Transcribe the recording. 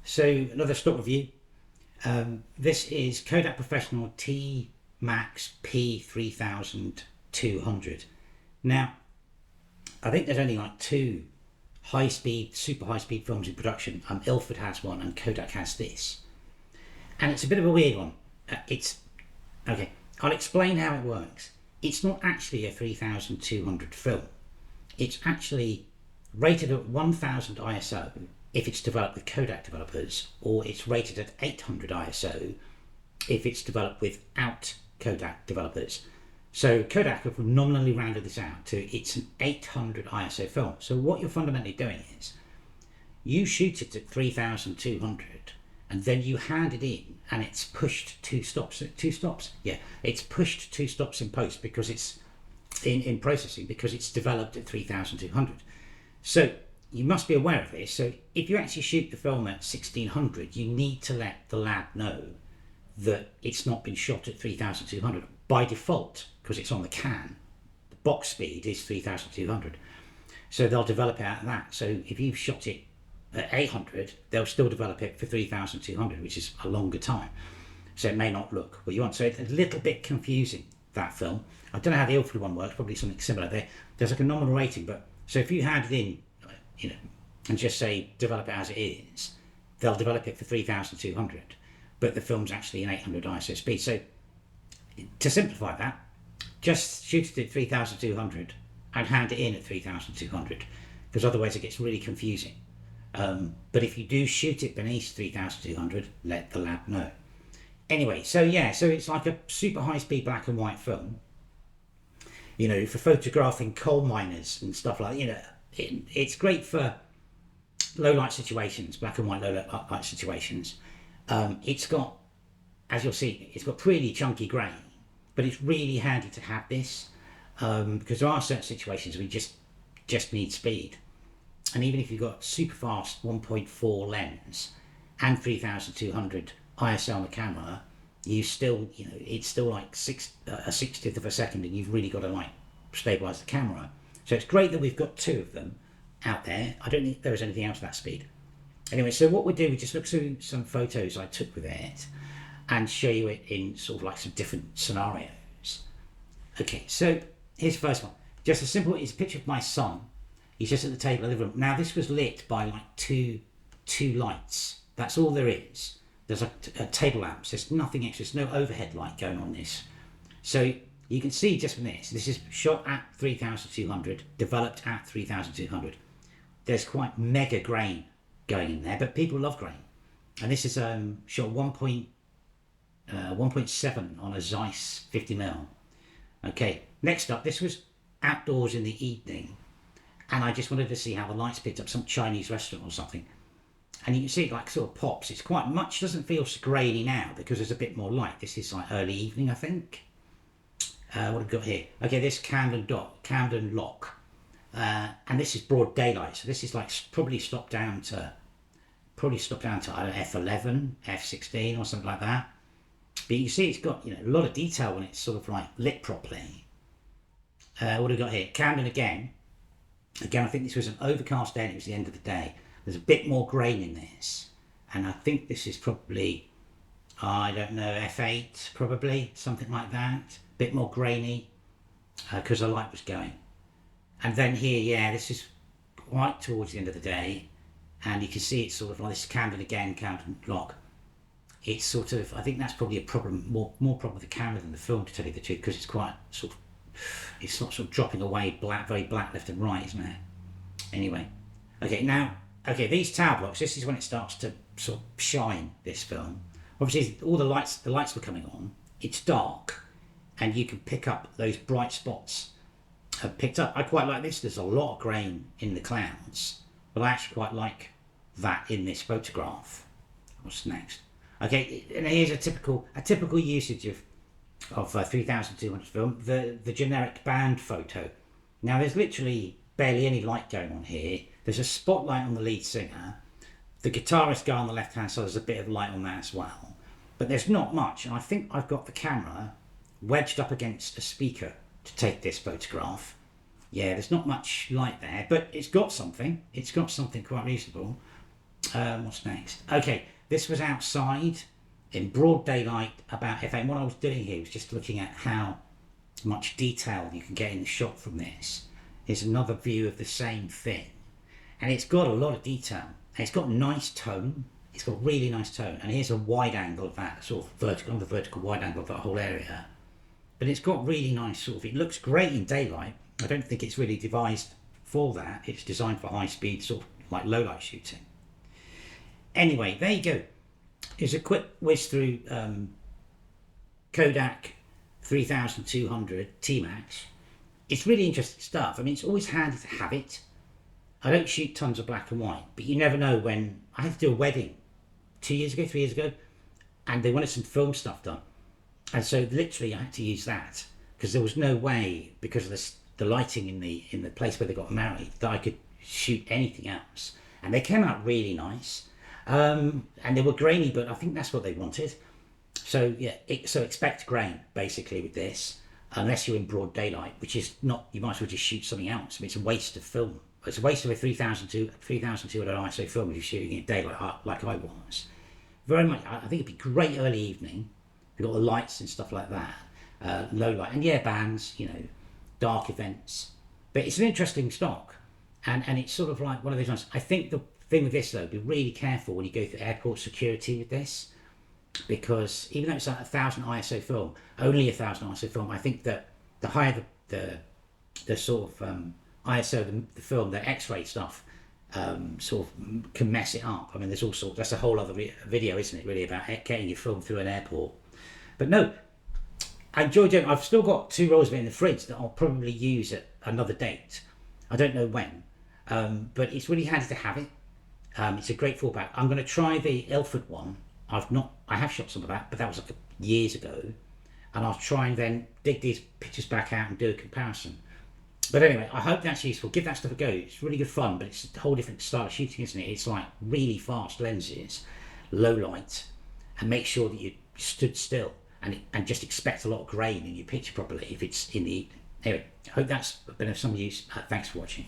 So another stock review. This is Kodak Professional TMax P3200. Now, I think there's only like two super high speed films in production. Ilford has one and Kodak has this. And it's a bit of a weird one. Okay, I'll explain how it works. It's not actually a 3200 film. It's actually rated at 1000 ISO if it's developed with Kodak developers, or it's rated at 800 ISO if it's developed without Kodak developers. So Kodak have nominally rounded this out to it's an 800 ISO film. So what you're fundamentally doing is you shoot it at 3200 and then you hand it in and it's pushed two stops. Yeah, it's pushed two stops in post because it's in processing because it's developed at 3200. So you must be aware of this. So if you actually shoot the film at 1600, you need to let the lab know that it's not been shot at 3200 by default because it's on the can. The box speed is 3200. So they'll develop it out of that. So if you've shot it at 800, they'll still develop it for 3200, which is a longer time. So it may not look what you want. So it's a little bit confusing, that film. I don't know how the Ilford one works, probably something similar. There's like a nominal rating, but so if you hand it in, and just say develop it as it is, they'll develop it for 3200, but the film's actually an 800 ISO speed. So to simplify that, just shoot it at 3200 and hand it in at 3200, because otherwise it gets really confusing. But if you do shoot it beneath 3200, let the lab know. Anyway, so yeah, so it's like a super high speed black and white film, for photographing coal miners and stuff like that. It's great for low light situations, black and white low light situations. It's got, as you'll see, it's got pretty chunky grain, but it's really handy to have this because there are certain situations where you just need speed. And even if you've got super fast 1.4 lens and 3200 ISO on the camera, you still, it's still like a 60th of a second, and you've really got to like stabilize the camera. So it's great that we've got two of them out there. I don't think there is anything else at that speed. Anyway, so what we do, we just look through some photos I took with it and show you it in sort of like some different scenarios. Okay, so here's the first one. Just a simple, it's a picture of my son. He's just at the table in the living room. Now this was lit by like two lights. That's all there is. There's a table lamps. There's nothing extra. There's no overhead light going on this. So you can see just from this is shot at 3200, developed at 3200. There's quite mega grain going in there, but people love grain. And this is shot 1.7 on a Zeiss 50mm. Okay, next up, this was outdoors in the evening, and I just wanted to see how the lights picked up, some Chinese restaurant or something. And you can see it like sort of pops. It's quite much, doesn't feel so grainy now because there's a bit more light. This is like early evening, I think. What have we got here? Okay, this Camden Lock, and this is broad daylight. So this is like probably stopped down to I don't know, f11, f16 or something like that. But you see, it's got a lot of detail when it's sort of like lit properly. What have we got here? Camden again. Again, I think this was an overcast day and it was the end of the day. There's a bit more grain in this, and I think this is probably, I don't know, f8 probably, something like that. Bit more grainy because the light was going. And then here, yeah, this is quite towards the end of the day, and you can see it's sort of like this Camden Lock. It's sort of, I think that's probably a problem, more problem with the camera than the film, to tell you the truth, because it's quite sort of, it's not sort of dropping away very black left and right, isn't it? Anyway, okay, these tower blocks, this is when it starts to sort of shine, this film. Obviously, all the lights were coming on. It's dark, and you can pick up those bright spots. I've picked up, I quite like this. There's a lot of grain in the clouds, but I actually quite like that in this photograph. What's next? Okay, and here's a typical usage of 3200 film, the generic band photo. Now there's literally barely any light going on here. There's a spotlight on the lead singer. The guitarist guy on the left hand side, there's a bit of light on that as well. But there's not much, and I think I've got the camera wedged up against a speaker to take this photograph. Yeah, there's not much light there, but it's got something. It's got something quite reasonable. What's next? Okay, this was outside in broad daylight about FM. What I was doing here was just looking at how much detail you can get in the shot from this. Here's another view of the same thing, and it's got a lot of detail, and it's got nice tone. It's got really nice tone, and here's a wide angle of that sort of vertical wide angle of that whole area. But it's got really nice sort of, it looks great in daylight. I don't think it's really devised for that. It's designed for high speed, sort of like low light shooting. Anyway, there you go. Here's a quick whiz through KODAK 3200 TMax. It's really interesting stuff. I mean, it's always handy to have it. I don't shoot tons of black and white, but you never know when. I had to do a wedding 3 years ago, and they wanted some film stuff done. And so literally I had to use that because there was no way, because of the lighting in the place where they got married, that I could shoot anything else. And they came out really nice. And they were grainy, but I think that's what they wanted. So yeah, so expect grain basically with this, unless you're in broad daylight, which is not, you might as well just shoot something else. I mean, it's a waste of film. It's a waste of a 3200 ISO film if you're shooting in daylight like I was. Very much, I think it'd be great early evening. You've got the lights and stuff like that, low light, and yeah, bands, you know, dark events. But it's an interesting stock, and it's sort of like one of those ones. I think the thing with this though, be really careful when you go through airport security with this, because even though it's like 1000 ISO film, only 1000 ISO film, I think that the higher the sort of ISO the film, the X-ray stuff, sort of can mess it up. I mean, there's all sorts. That's a whole other video, isn't it? Really about getting your film through an airport. But no, I enjoy doing. I've still got 2 rolls of it in the fridge that I'll probably use at another date. I don't know when, but it's really handy to have it. It's a great fallback. I'm going to try the Ilford one. I have shot some of that, but that was like years ago, and I'll try and then dig these pictures back out and do a comparison. But anyway, I hope that's useful. Give that stuff a go. It's really good fun, but it's a whole different style of shooting, isn't it? It's like really fast lenses, low light, and make sure that you stood still and just expect a lot of grain in your picture properly if it's in the evening. Anyway, I hope that's been of some use. Thanks for watching.